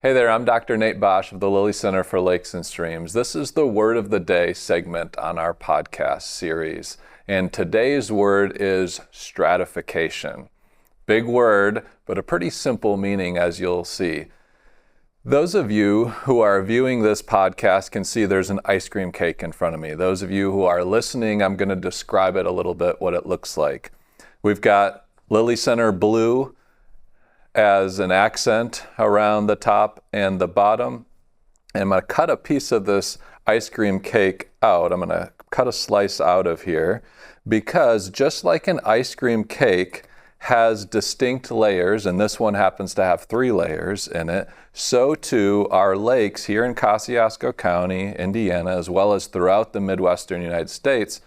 Hey there, I'm Dr. Nate Bosch of the Lilly Center for Lakes and Streams. This is the Word of the Day segment on our podcast series. And today's word is stratification. Big word, but a pretty simple meaning, as you'll see. Those of you who are viewing this podcast can see there's an ice cream cake in front of me. Those of you who are listening, I'm going to describe it a little bit, what it looks like. We've got Lilly Center blue as an accent around the top and the bottom. And I'm going to cut a piece of this ice cream cake out. I'm going to cut a slice out of here because just like an ice cream cake has distinct layers, and this one happens to have 3 layers in it, so too our lakes here in Kosciuszko County, Indiana, as well as throughout the Midwestern United States.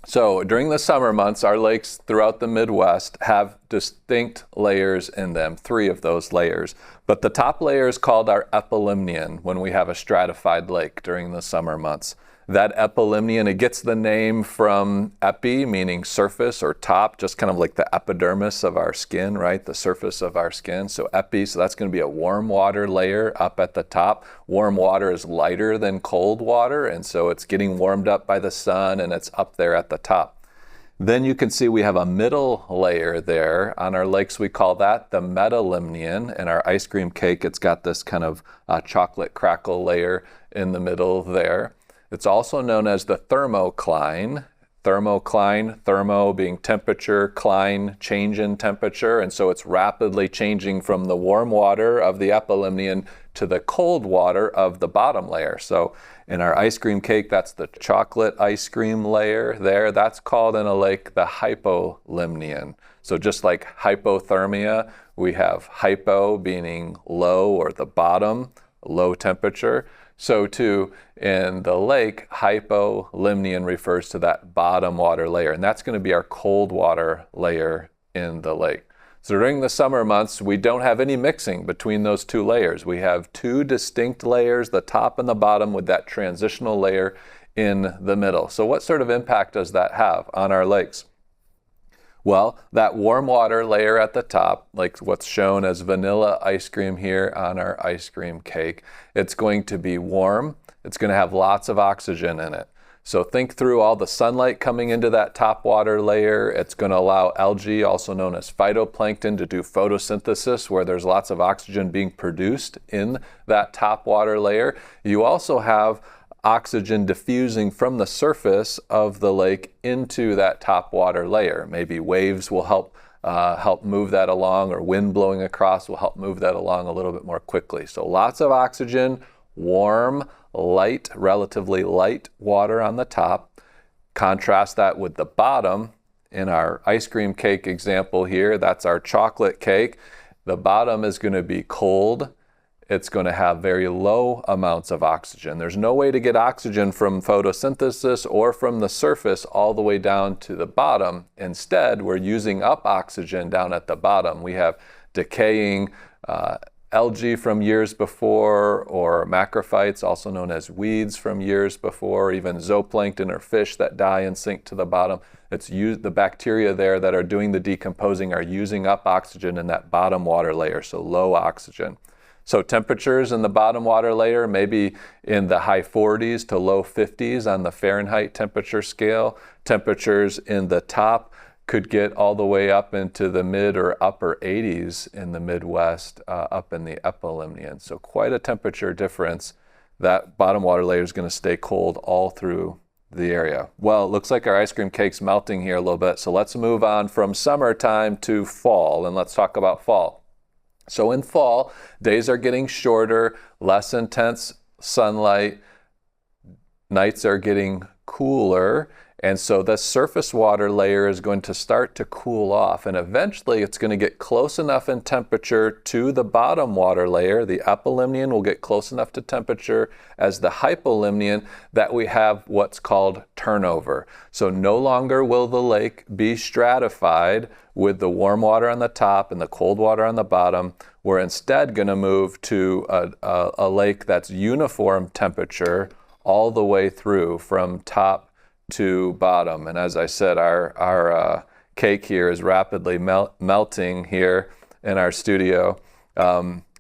So during the summer months, our lakes throughout the Midwest have distinct layers in them, 3 of those layers. But the top layer is called our epilimnion when we have a stratified lake during the summer months. That epilimnion, it gets the name from epi, meaning surface or top, just kind of like the epidermis of our skin, right? The surface of our skin. So epi, so that's going to be a warm water layer up at the top. Warm water is lighter than cold water, and so it's getting warmed up by the sun and it's up there at the top. Then you can see we have a middle layer there. On our lakes, we call that the metalimnion. And our ice cream cake, it's got this kind of chocolate crackle layer in the middle there. It's also known as the thermocline. Thermocline, thermo being temperature, cline, change in temperature. And so it's rapidly changing from the warm water of the epilimnion to the cold water of the bottom layer. So in our ice cream cake, that's the chocolate ice cream layer there. That's called in a lake the hypolimnion. So just like hypothermia, we have hypo meaning low or the bottom, low temperature. So too, in the lake, hypolimnion refers to that bottom water layer, and that's going to be our cold water layer in the lake. So during the summer months, we don't have any mixing between those 2 layers. We have 2 distinct layers, the top and the bottom, with that transitional layer in the middle. So what sort of impact does that have on our lakes? Well, that warm water layer at the top, like what's shown as vanilla ice cream here on our ice cream cake, it's going to be warm. It's going to have lots of oxygen in it. So think through all the sunlight coming into that top water layer. It's going to allow algae, also known as phytoplankton, to do photosynthesis, where there's lots of oxygen being produced in that top water layer. You also have oxygen diffusing from the surface of the lake into that top water layer. Maybe waves will help move that along, or wind blowing across will help move that along a little bit more quickly. So lots of oxygen, warm, light, relatively light water on the top. Contrast that with the bottom. In our ice cream cake example here, that's our chocolate cake. The bottom is going to be cold. It's going to have very low amounts of oxygen. There's no way to get oxygen from photosynthesis or from the surface all the way down to the bottom. Instead, we're using up oxygen down at the bottom. We have decaying algae from years before, or macrophytes, also known as weeds from years before, even zooplankton or fish that die and sink to the bottom. The bacteria there that are doing the decomposing are using up oxygen in that bottom water layer, so low oxygen. So temperatures in the bottom water layer, maybe in the high 40s to low 50s on the Fahrenheit temperature scale. Temperatures in the top could get all the way up into the mid or upper 80s in the Midwest, up in the epilimnion. So quite a temperature difference. That bottom water layer is going to stay cold all through the area. Well, it looks like our ice cream cake's melting here a little bit. So let's move on from summertime to fall, and let's talk about fall. So in fall, days are getting shorter, less intense sunlight, nights are getting cooler, and so the surface water layer is going to start to cool off, and eventually it's going to get close enough in temperature to the bottom water layer. The epilimnion will get close enough to temperature as the hypolimnion that we have what's called turnover. So no longer will the lake be stratified with the warm water on the top and the cold water on the bottom. We're instead going to move to a lake that's uniform temperature all the way through from top to bottom. And as I said, our cake here is rapidly melting here in our studio.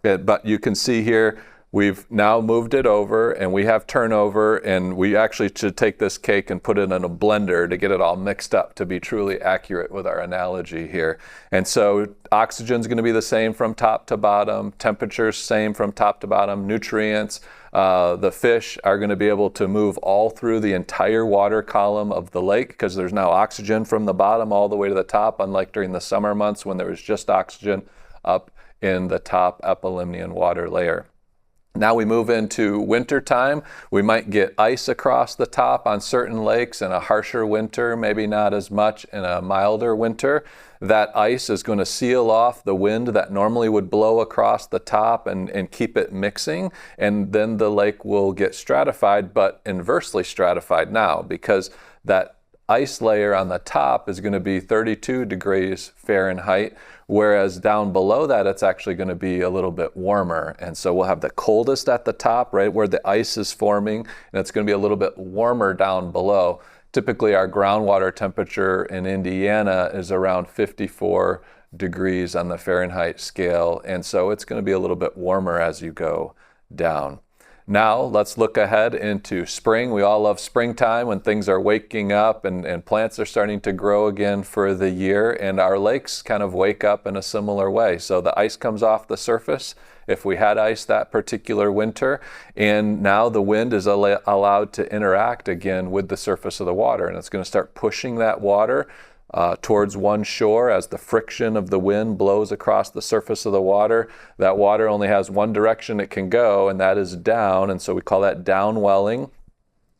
But you can see here, we've now moved it over and we have turnover, and we actually should take this cake and put it in a blender to get it all mixed up to be truly accurate with our analogy here. And so oxygen is going to be the same from top to bottom, temperature same from top to bottom, nutrients. The fish are going to be able to move all through the entire water column of the lake because there's now oxygen from the bottom all the way to the top, unlike during the summer months when there was just oxygen up in the top epilimnion water layer. Now we move into winter time. We might get ice across the top on certain lakes in a harsher winter, maybe not as much in a milder winter. That ice is going to seal off the wind that normally would blow across the top and keep it mixing. And then the lake will get stratified, but inversely stratified now, because that ice layer on the top is going to be 32 degrees Fahrenheit, whereas down below that it's actually going to be a little bit warmer. And so we'll have the coldest at the top, right where the ice is forming, and it's going to be a little bit warmer down below. Typically our groundwater temperature in Indiana is around 54 degrees on the Fahrenheit scale, and so it's going to be a little bit warmer as you go down. Now let's look ahead into spring. We all love springtime when things are waking up and plants are starting to grow again for the year, and our lakes kind of wake up in a similar way. So the ice comes off the surface, if we had ice that particular winter, and now the wind is allowed to interact again with the surface of the water, and it's going to start pushing that water towards one shore as the friction of the wind blows across the surface of the water. That water only has one direction it can go, and that is down, and so we call that downwelling.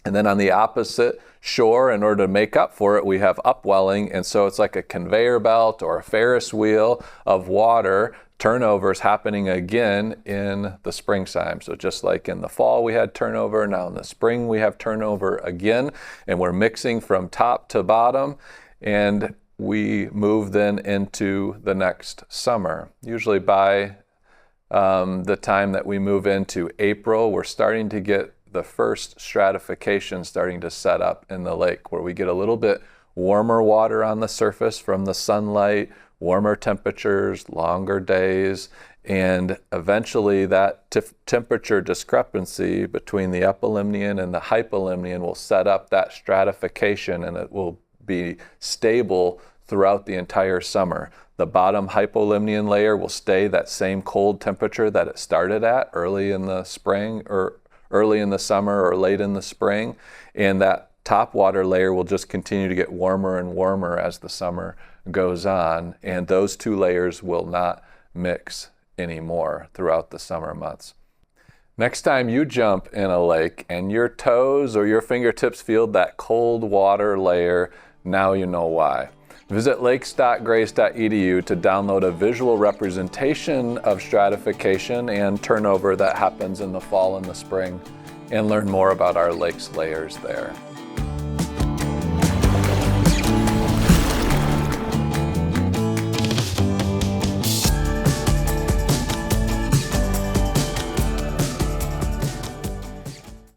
And then on the opposite shore, in order to make up for it, we have upwelling, and so it's like a conveyor belt or a Ferris wheel of water turnovers happening again in the springtime. So just like in the fall we had turnover, now in the spring we have turnover again, and we're mixing from top to bottom. And we move then into the next summer. Usually by the time that we move into April, we're starting to get the first stratification starting to set up in the lake, where we get a little bit warmer water on the surface from the sunlight, warmer temperatures, longer days, and eventually that temperature discrepancy between the epilimnion and the hypolimnion will set up that stratification, and it will be stable throughout the entire summer. The bottom hypolimnion layer will stay that same cold temperature that it started at early in the spring or early in the summer or late in the spring, and that top water layer will just continue to get warmer and warmer as the summer goes on, and those two layers will not mix anymore throughout the summer months. Next time you jump in a lake and your toes or your fingertips feel that cold water layer, now you know why. Visit lakes.grace.edu to download a visual representation of stratification and turnover that happens in the fall and the spring, and learn more about our lakes layers there.